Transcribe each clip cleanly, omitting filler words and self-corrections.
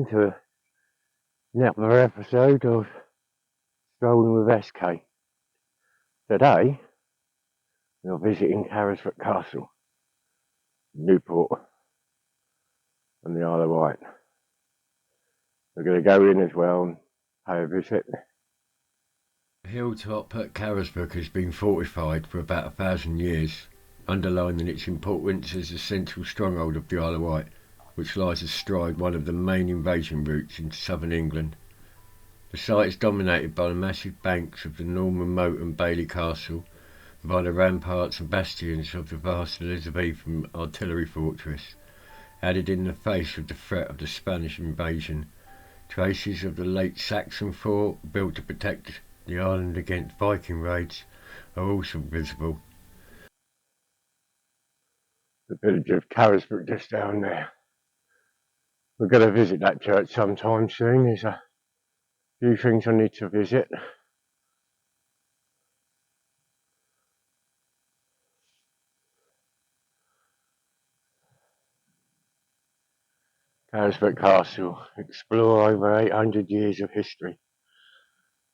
welcome to another episode of Strolling with SK. Today, we're visiting Carisbrooke Castle, Newport, on the Isle of Wight. We're going to go in as well and pay a visit. The hilltop at Carisbrooke has been fortified for about 1,000 years, underlining its importance as the central stronghold of the Isle of Wight, which lies astride one of the main invasion routes into southern England. The site is dominated by the massive banks of the Norman moat and Bailey Castle, and by the ramparts and bastions of the vast Elizabethan artillery fortress, added in the face of the threat of the Spanish invasion. Traces of the late Saxon fort, built to protect the island against Viking raids, are also visible. The village of Carisbrooke just down there. We're going to visit that church sometime soon. There's a few things I need to visit. Carisbrooke Castle, explore over 800 years of history.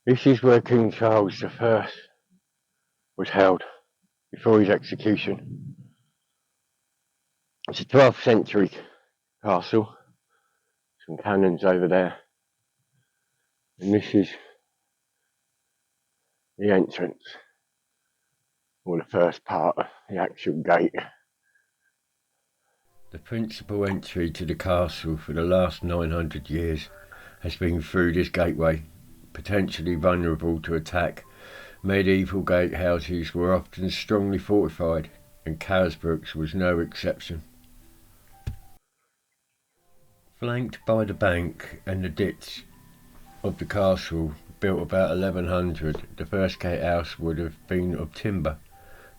This is where King Charles I was held before his execution. It's a 12th century castle, some cannons over there, and this is the entrance, or the first part of the actual gate. The principal entry to the castle for the last 900 years has been through this gateway. Potentially vulnerable to attack, medieval gatehouses were often strongly fortified, and Carisbrooke's was no exception. Flanked by the bank and the ditch of the castle, built about 1100, the first gatehouse would have been of timber.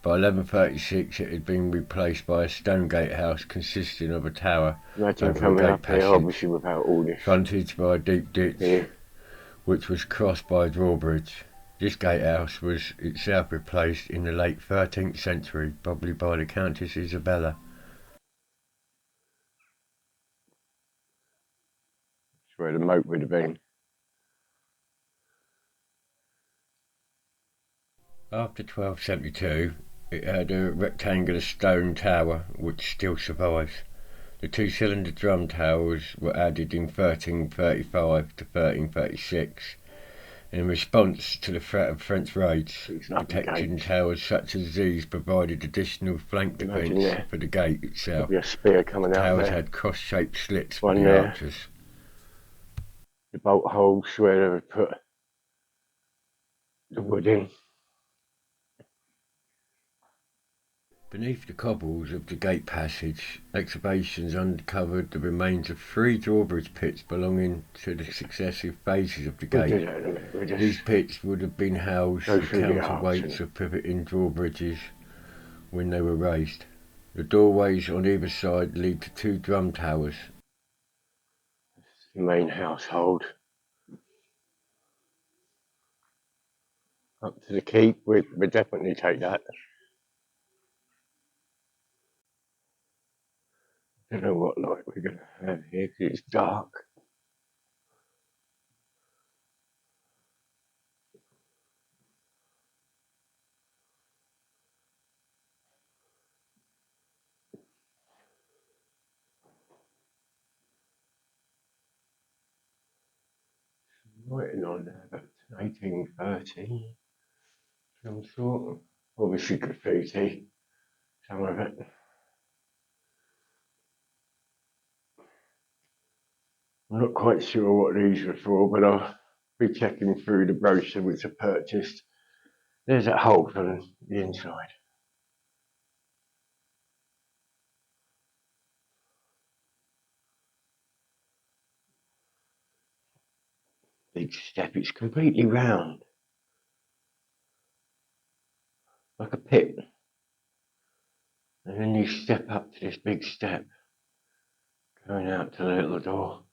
By 1136 it had been replaced by a stone gatehouse consisting of a tower Imagine coming up here, obviously without all this. Fronted by a deep ditch, which was crossed by a drawbridge. This gatehouse was itself replaced in the late 13th century, probably by the Countess Isabella. That's where the moat would have been. After 1272, it had a rectangular stone tower which still survives. The two-cylinder drum towers were added in 1335 to 1336 in response to the threat of French raids. Protection towers such as these provided additional flank defence for the gate itself. There'll be a spear coming out there. Towers had cross-shaped slits for the archers. The bolt holes where they would put the wood in. Beneath the cobbles of the gate passage, excavations uncovered the remains of 3 drawbridge pits belonging to the successive phases of the gate. These pits would have been housed for counterweights of pivoting drawbridges when they were raised. The doorways on either side lead to 2 drum towers. The main household. Up to the keep, we'd definitely take that. I don't know what light we're going to have here because it's dark. Writing on there, but 1830, some sort. Obviously graffiti, some of it. I'm not quite sure what these were for, but I'll be checking through the brochure which I purchased. There's that hole on the inside. Big step, it's completely round. Like a pit. And then you step up to this big step, going out to the little door.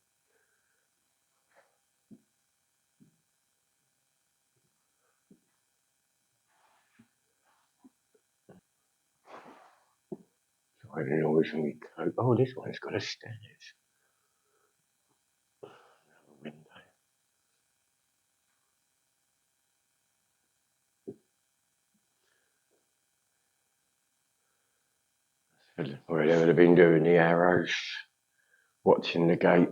So I don't know which one we go. Oh, this one's got a stairs. Where they would have been doing the arrows, watching the gate.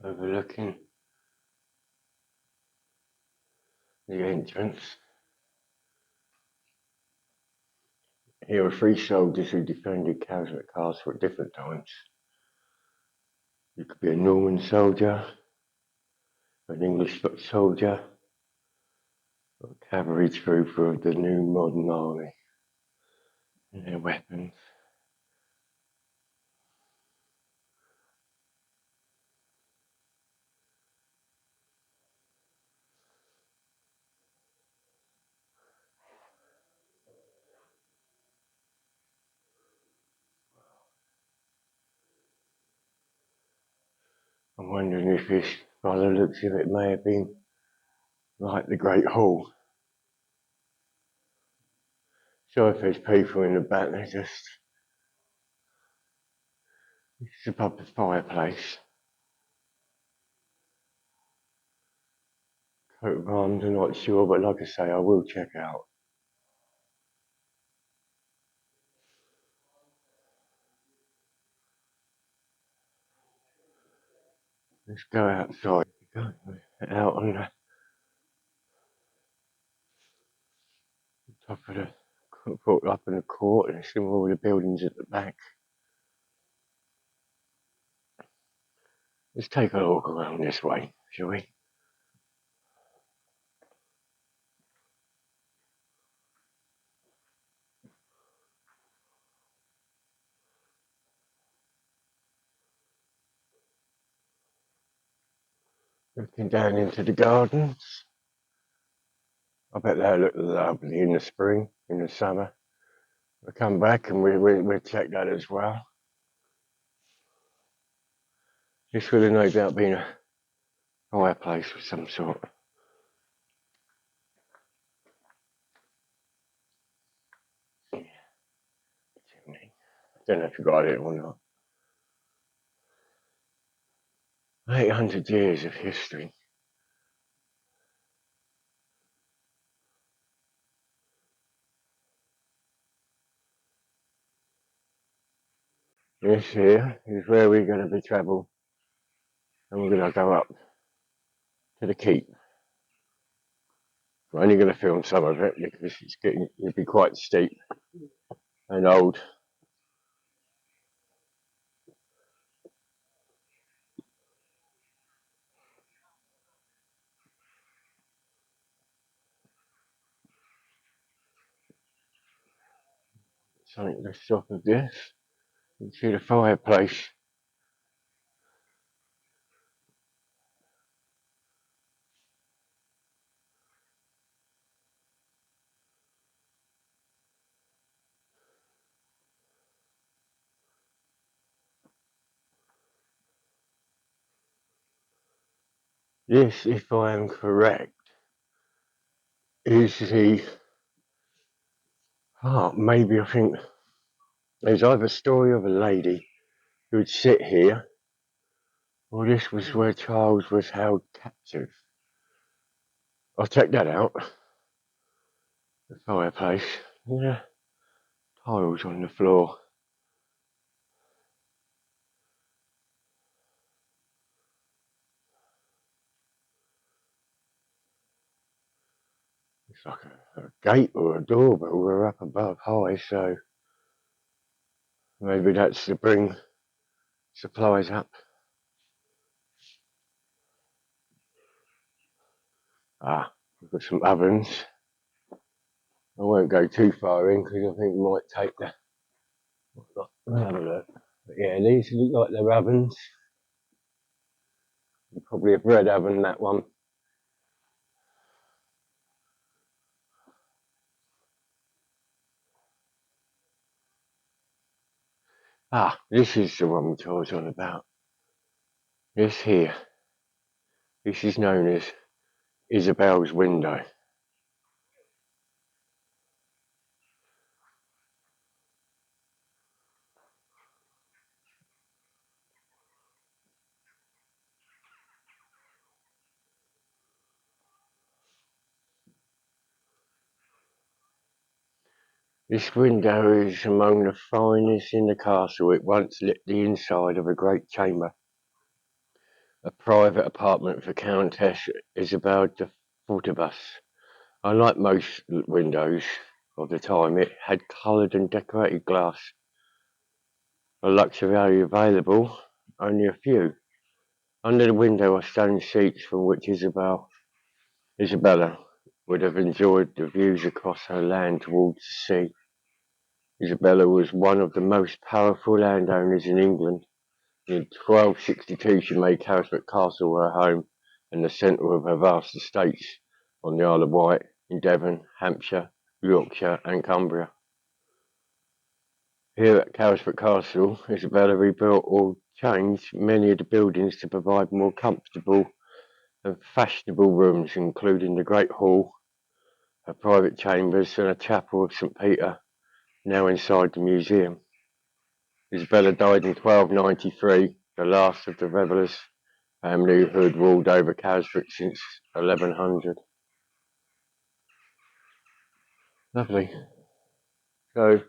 Overlooking the entrance. Here were 3 soldiers who defended Castle Castle at different times. You could be a Norman soldier, an English foot soldier, or a cavalry trooper of the new modern army. And their weapons. I'm wondering if this, by the looks of it, may have been like the Great Hall. So if there's people in the back, they're just, it's above the fireplace. Coat of arms, I'm not sure, but like I say, I will check out. Let's go outside. Go out on the top of the, up in the court and see all the buildings at the back. Let's take a look around this way, shall we? Looking down into the gardens. I bet they look lovely in the spring, in the summer. We'll come back and we'll check that as well. This would have no doubt been a fireplace of some sort. Chimney. I don't know if you got it or not. 800 years of history. This here is where we're going to be travelling, and we're going to go up to the keep. We're only going to film some of it because it'll be quite steep and old. Something to stop of this. You can see the fireplace. This, if I am correct, is the maybe I think there's either a story of a lady who would sit here, or this was where Charles was held captive. I'll check that out. The fireplace. Yeah, tiles on the floor. It's like a gate or a door, but we're up above high, so maybe that's to bring supplies up. We've got some ovens. I won't go too far in because I think we might take the. We'll have a look. But yeah, these look like they're ovens. Probably a bread oven, that one. This is the one which I was on about. This here This is known as Isabella's window. This window is among the finest in the castle. It once lit the inside of a great chamber, a private apartment for Countess Isabella de Fortibus. Unlike most windows of the time, it had coloured and decorated glass, a luxury available only a few. Under the window are stone seats from which Isabella would have enjoyed the views across her land towards the sea. Isabella was one of the most powerful landowners in England. In 1262 she made Carisbrooke Castle her home and the centre of her vast estates on the Isle of Wight, in Devon, Hampshire, Yorkshire and Cumbria. Here at Carisbrooke Castle, Isabella rebuilt or changed many of the buildings to provide more comfortable and fashionable rooms, including the Great Hall, her private chambers and a chapel of St Peter, now inside the museum. Isabella died in 1293, the last of the Revellers family who had ruled over Carisbrooke since 1100. Lovely. So,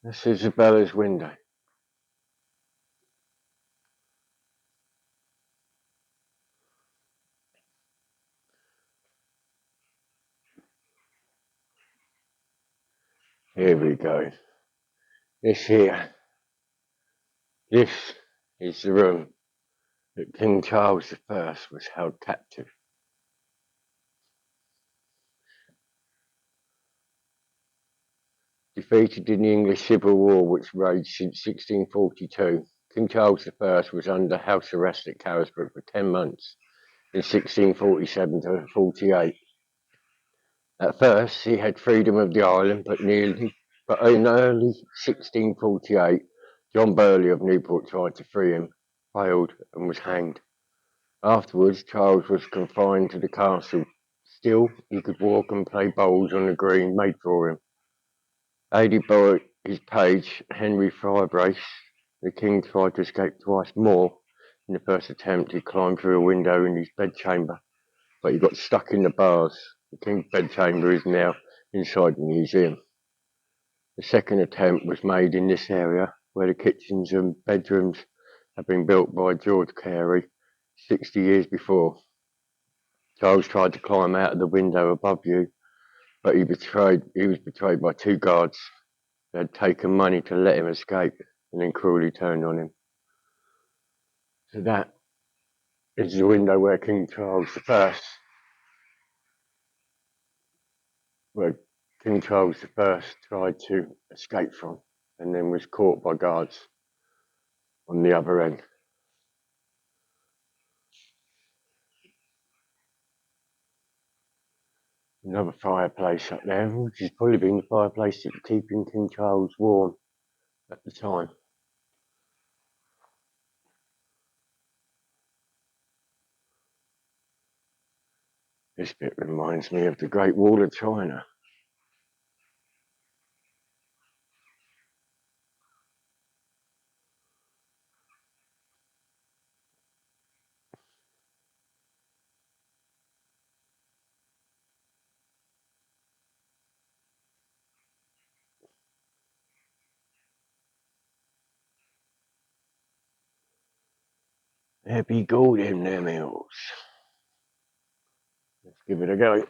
this is Isabella's window. Here we go. This is the room that King Charles I was held captive. Defeated in the English Civil War, which raged since 1642, King Charles I was under house arrest at Carisbrooke for 10 months in 1647 to 48. At first, he had freedom of the island, but in early 1648, John Burley of Newport tried to free him, failed, and was hanged. Afterwards, Charles was confined to the castle. Still, he could walk and play bowls on the green made for him. Aided by his page, Henry Firebrace, the king tried to escape twice more. In the first attempt, he climbed through a window in his bedchamber, but he got stuck in the bars. The king's bedchamber is now inside the museum. The second attempt was made in this area, where the kitchens and bedrooms had been built by George Carey 60 years before. Charles tried to climb out of the window above you, but he was betrayed by two guards. They had taken money to let him escape and then cruelly turned on him. So that is the window where King Charles I, where King Charles I tried to escape from and then was caught by guards on the other end. Another fireplace up there, which has probably been the fireplace that was keeping King Charles warm at the time. This bit reminds me of the Great Wall of China. There be gold in them hills. Let's give it a go.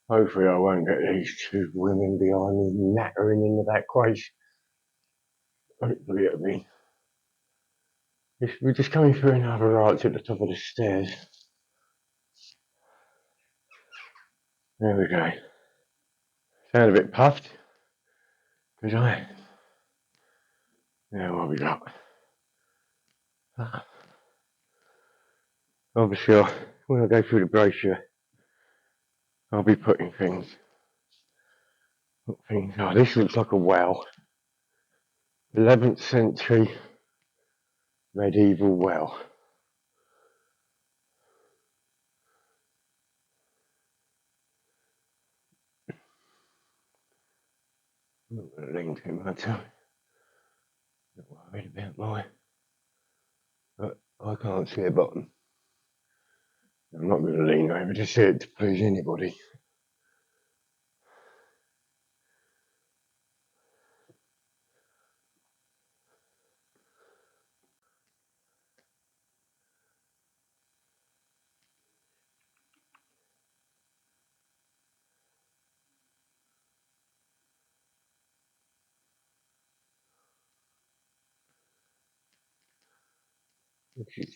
Hopefully I won't get these two women behind me nattering in the back ways. Hopefully it'll be. We're just coming through another arch at the top of the stairs. There we go. Sound a bit puffed. Because yeah, what we got? Obviously, when I go through the brochure, I'll be putting things. Oh, this looks like a well. 11th century medieval well. I'm not going to lean too much. I'm not worried about but I can't see a bottom. I'm not going to lean over to see it to please anybody.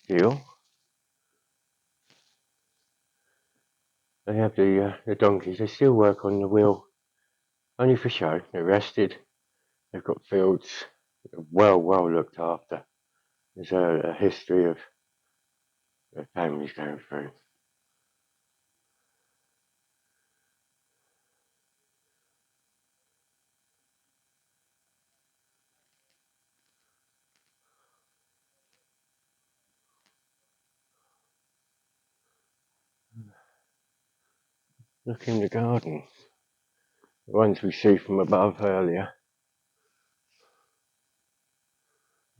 Still, they have the donkeys. They still work on the wheel, only for show. They're rested. They've got fields well looked after. There's a history of their families going through. Look in the garden. The ones we see from above earlier.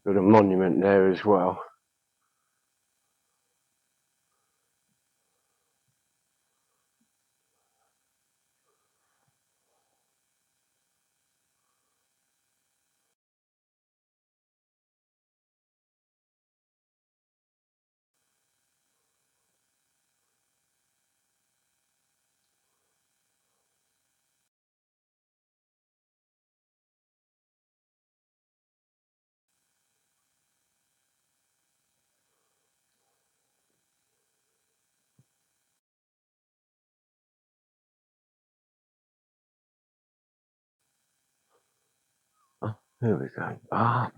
Got a monument there as well. Oh, here we go. Ah,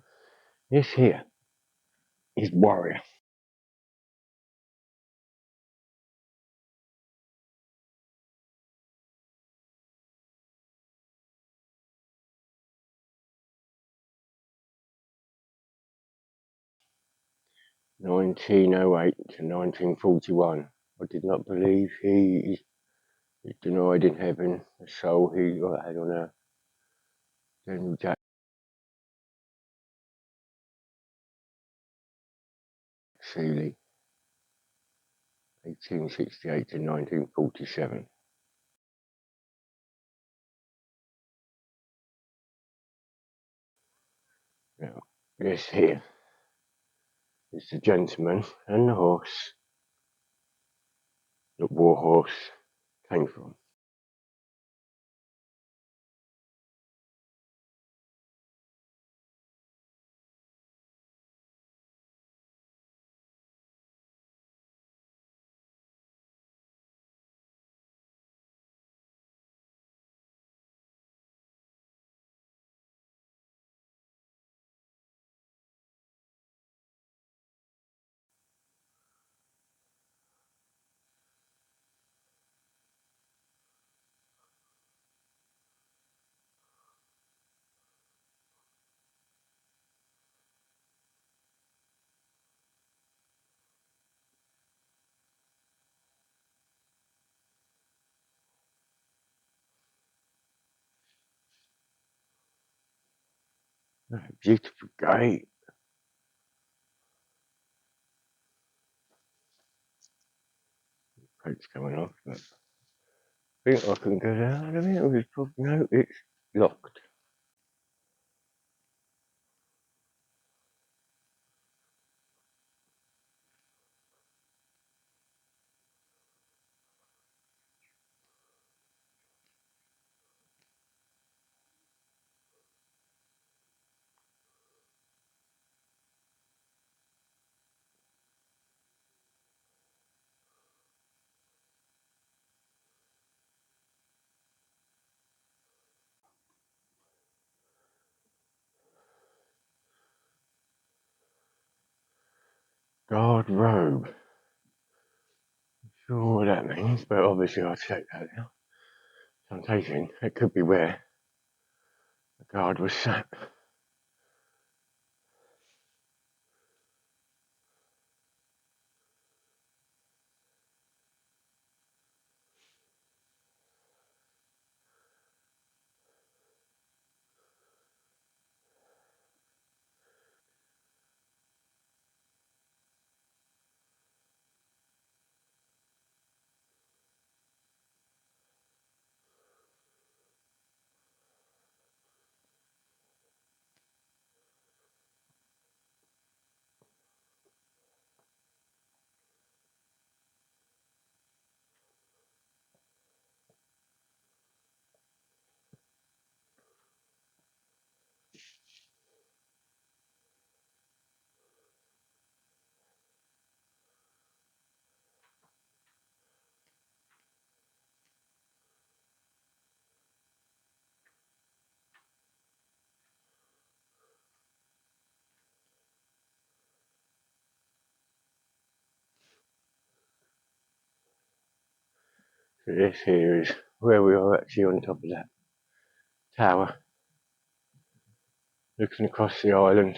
this here is Warrior. 1908 to 1941. I did not believe he is denied in heaven. The soul he had on earth. Daniel Jack Seeley, 1868 to 1947. Now, this here is the gentleman and the horse that Warhorse came from. Beautiful gate. Coat's coming off, but I think I can get out of it. No, it's locked. Guard robe. Sure what that means, but obviously I'll check that now. So I'm taking it could be where the guard was sat. So this here is where we are actually on top of that tower, looking across the island.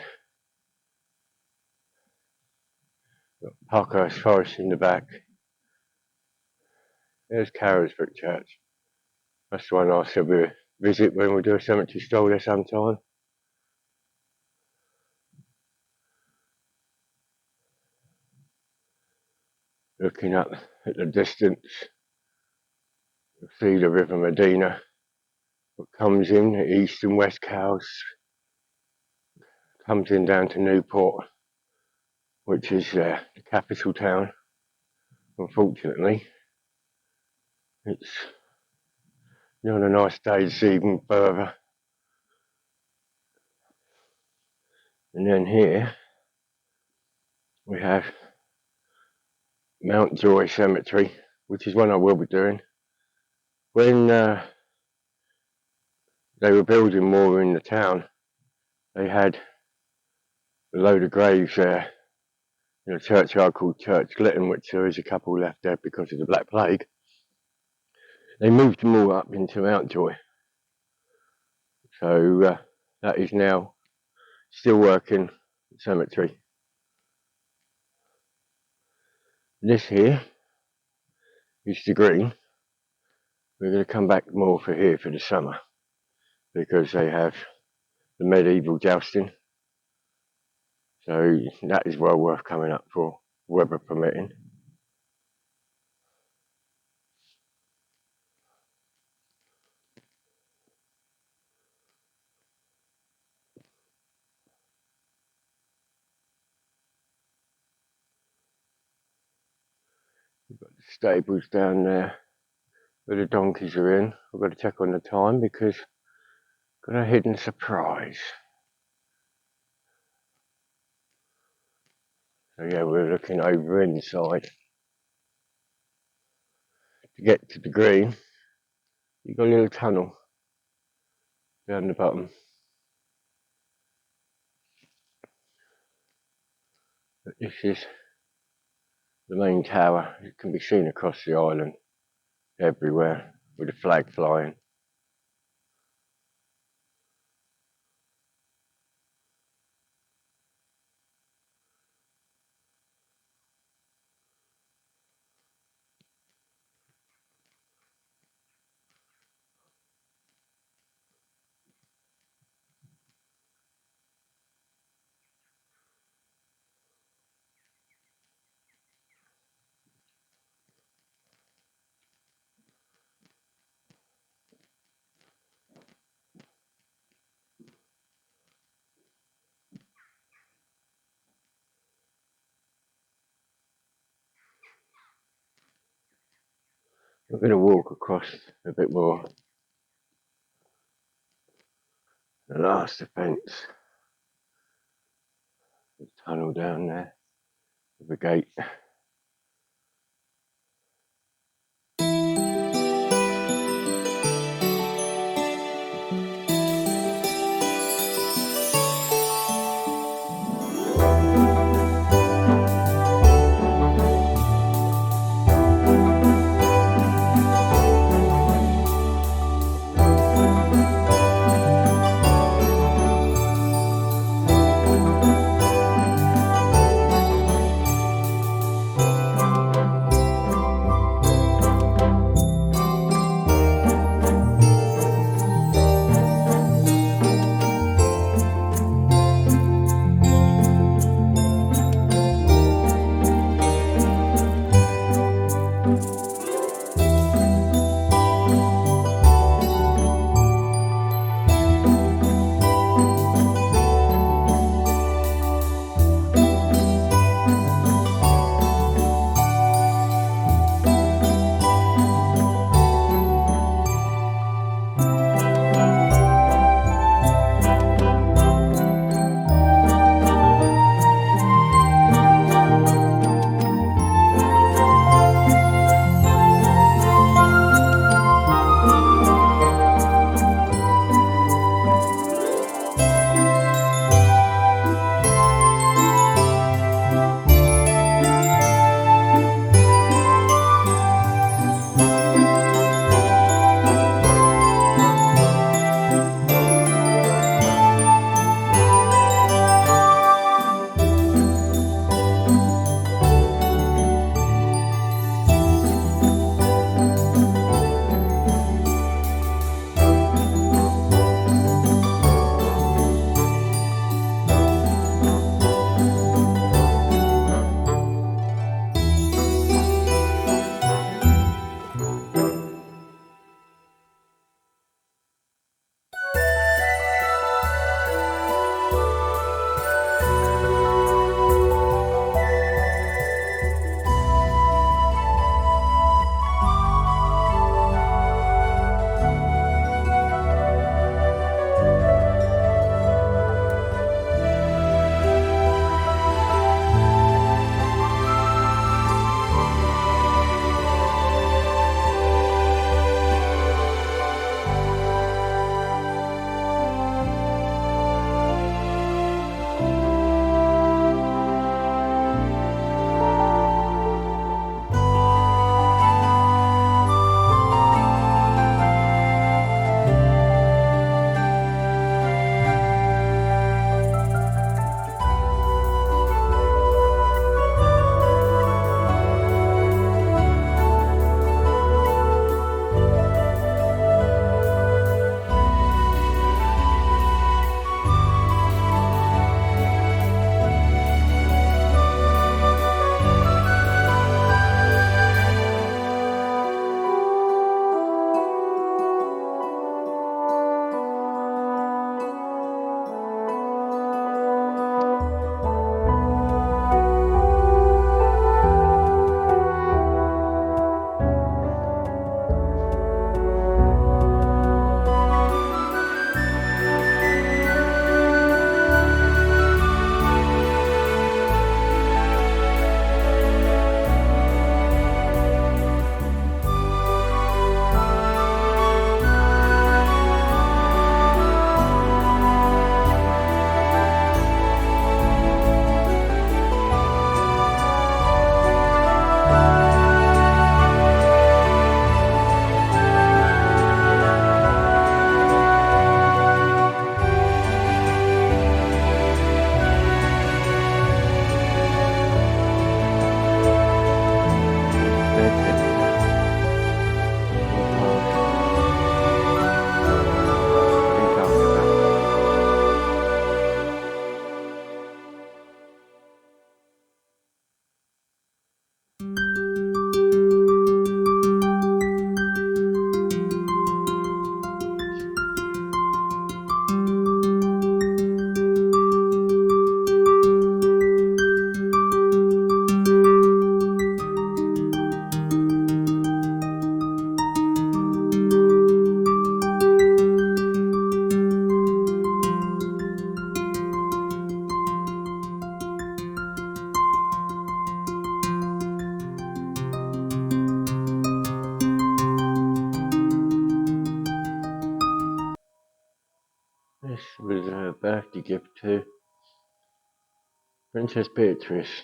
Got Parkhurst Forest in the back. There's Carisbrooke Church. That's the one I said we'll visit when we do a cemetery stroll there sometime. Looking up at the distance, you'll see the River Medina, what comes in the east and west cows, comes in down to Newport, which is the capital town. Unfortunately, it's on a nice day it's even further. And then here we have Mount Joy Cemetery, which is one I will be doing. When they were building more in the town, they had a load of graves there in a churchyard called Church Lytton, which there is a couple left there because of the Black Plague. They moved them all up into Mount Joy. So that is now still working cemetery. This here is the green. We're going to come back more for here for the summer because they have the medieval jousting. So that is well worth coming up for, weather permitting. We've got the stables down there where the donkeys are in. I've got to check on the time because I've got a hidden surprise. So yeah, we're looking over inside. To get to the green, you've got a little tunnel down the bottom. But this is the main tower. It can be seen across the island everywhere with the flag flying. I'm going to walk across a bit more. The last defence. The tunnel down there with a gate. you give to Princess Beatrice?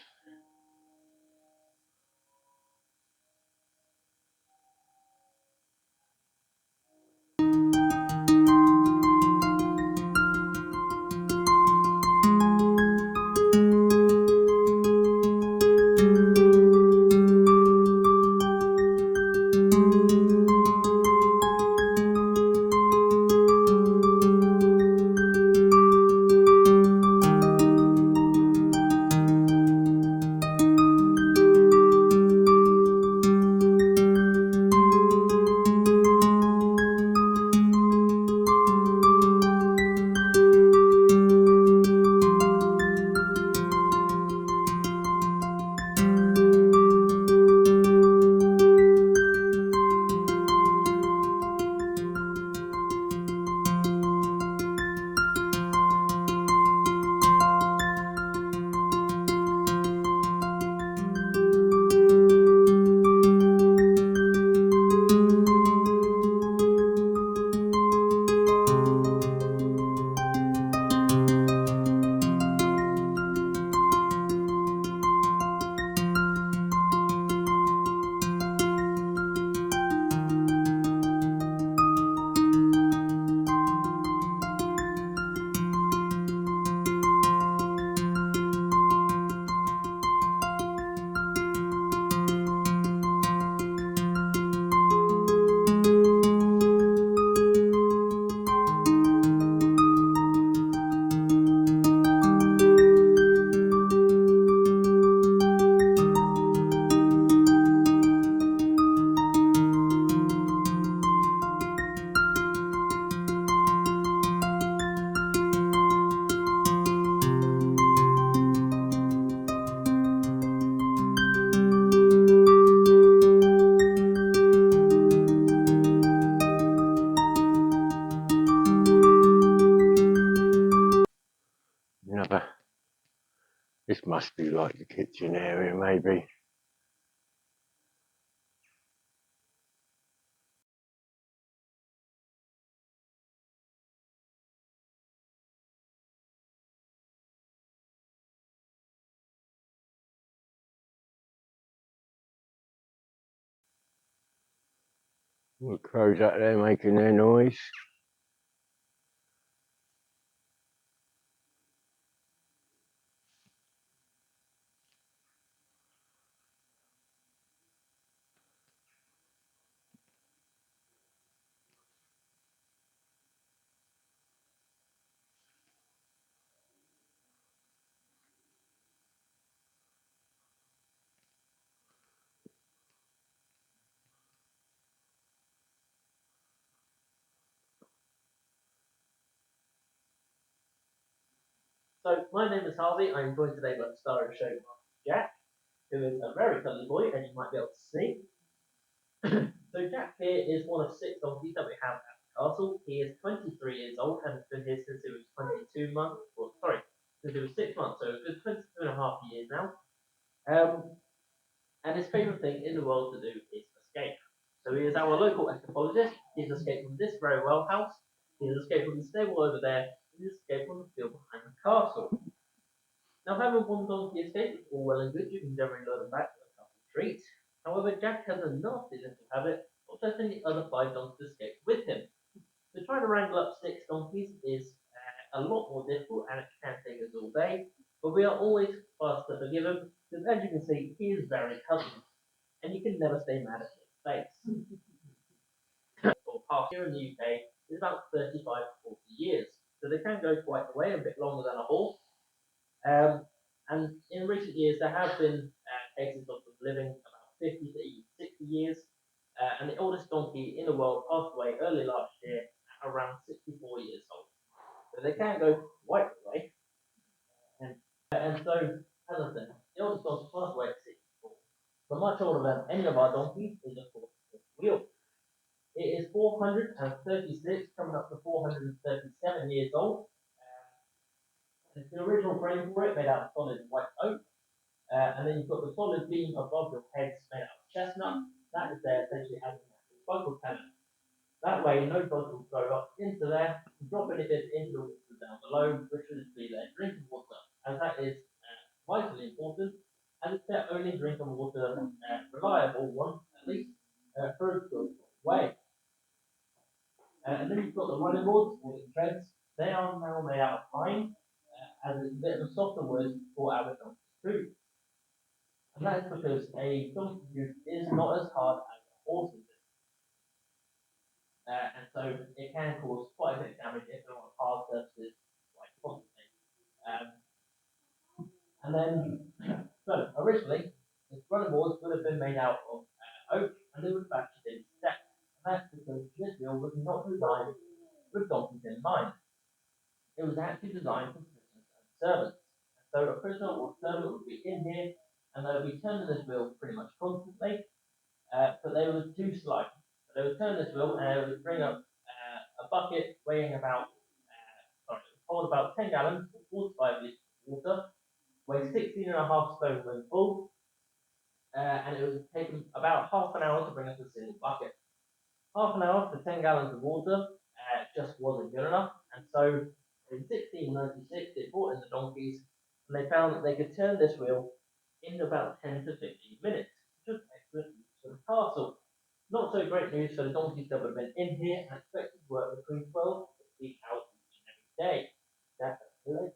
Another. This must be like the kitchen area, maybe. The crows out there making their noise. So, my name is Harvey. I'm joined today by the star of the show, Jack, who is a very cuddly boy, and you might be able to see. So, Jack here is one of 6 donkeys that we have at the castle. He is 23 years old and has been here since he was 22 months. Well, sorry, since he was 6 months, so a good 22 and a half years now. And his favourite thing in the world to do is escape. So, he is our local anthropologist. He's escaped from this very well house. He's escaped from the stable over there. He's escaped from the field behind the castle. Now, having one donkey escape is all well and good, you can generally lure them back with a couple of treats. However, Jack has a nasty little habit of letting the other 5 donkeys escape with him. So trying to wrangle up 6 donkeys is a lot more difficult and it can take us all day, but we are always fast to forgive him because as you can see, he is very cuddly and you can never stay mad at his face. Or past here in the UK is about 35 to 40 years, so they can go quite a way, a bit longer than a horse. Um, and in recent years, there have been cases of them living about 50 to even 60 years. And the oldest donkey in the world passed away early last year at around 64 years old. So they can go quite a way. And so, as I said, the oldest donkey passed away at 64. But much older than any of our donkeys is, of course, the wheel. It is 436, coming up to 437 years old. It's the original frame for it, made out of solid white oak. And then you've got the solid beam above your heads made out of chestnut. That is there essentially as a focal panel. That way, no bug will go up into there, drop anything into the water down below, which would be their drinking water, as that is vitally important, and it's their only drinking water, reliable one, at least, for a good way. And then you've got the running boards or the treads. They are now made out of pine, as it's a bit of a softer wood for our donkey's food. And that is because a donkey's food is not as hard as a horse's is. And so it can cause quite a bit of damage if they're on hard surfaces like constantly. And then, so originally, the running boards would have been made out of oak and they would have actually been steps. And that's because this wheel was not designed with donkeys in mind. It was actually designed for prisoners and servants. So a prisoner or servant would be in here and they would be turning this wheel pretty much constantly, but they were too slow. So they would turn this wheel and it would bring up a bucket weighing about, hold about 10 gallons or 45 litres of water, weigh 16 and a half stone when full, and it would take them about half an hour to bring us a single bucket. Half an hour for 10 gallons of water just wasn't good enough, and so in 1696 they brought in the donkeys, and they found that they could turn this wheel in about 10 to 15 minutes, which was excellent news for the castle. Not so great news for the donkeys that would have been in here and expected to work between 12 to 16 hours each and every day. That's a very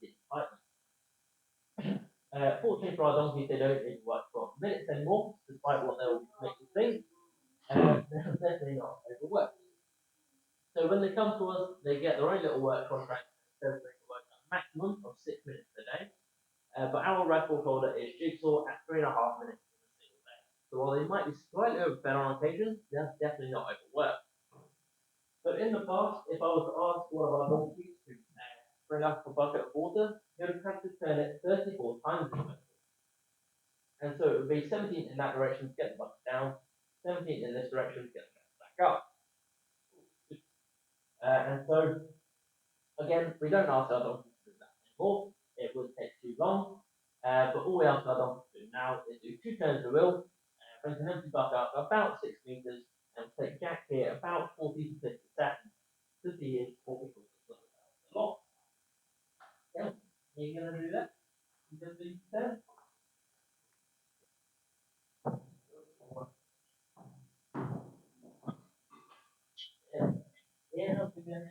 didn't like them. Fortunately for our donkeys, they don't really work 12 minutes anymore, despite what they'll make you think. They're definitely not overworked. So when they come to us, they get their own little work contract. So they can work a maximum of 6 minutes per day. But our record holder is Jigsaw at 3.5 minutes in a single day. So while they might be slightly overfed on occasion, they're definitely not overworked. So in the past, if I was to ask one of our donkeys to bring up a bucket of water, they would have to turn it 34 times in total. And so it would be 17 in that direction to get the bucket down, 17 in this direction to get the bucket back up. And so, again, we don't ask our donkeys to do that anymore. It would take too long. But all we ask our donkeys to do now is do 2 turns of the wheel, bring an empty bucket up about 6 meters, and take Jack here about 40 to 50 seconds to see if what we call the lot. Yeah, you're going to do that? You going to do 10? Yeah, yeah, I'll do that.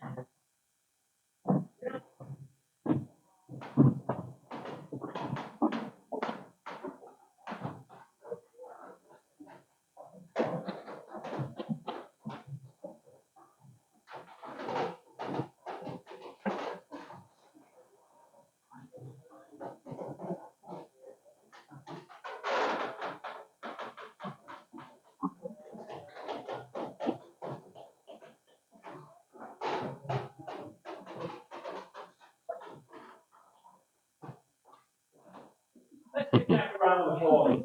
Let's give Jack a round of applause.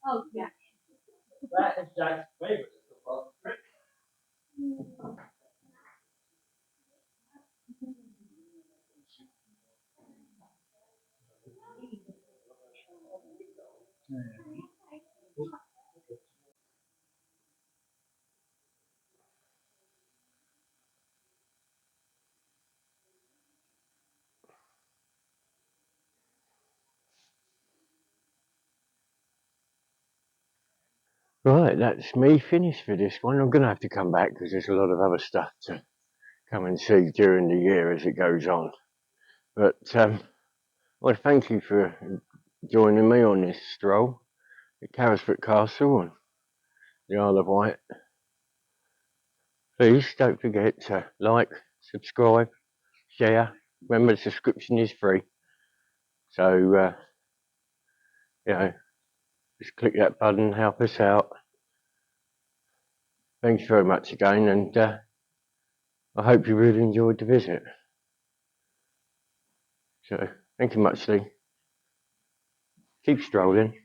Oh, yeah. That is Jack's favorite trick. Right, that's me finished for this one. I'm going to have to come back because there's a lot of other stuff to come and see during the year as it goes on. But well, thank you for joining me on this stroll at Carisbrooke Castle and the Isle of Wight. Please don't forget to like, subscribe, share. Remember, the subscription is free. So, you know, just click that button, help us out. Thanks very much again, and I hope you really enjoyed the visit. So, thank you much, Lee. Keep strolling.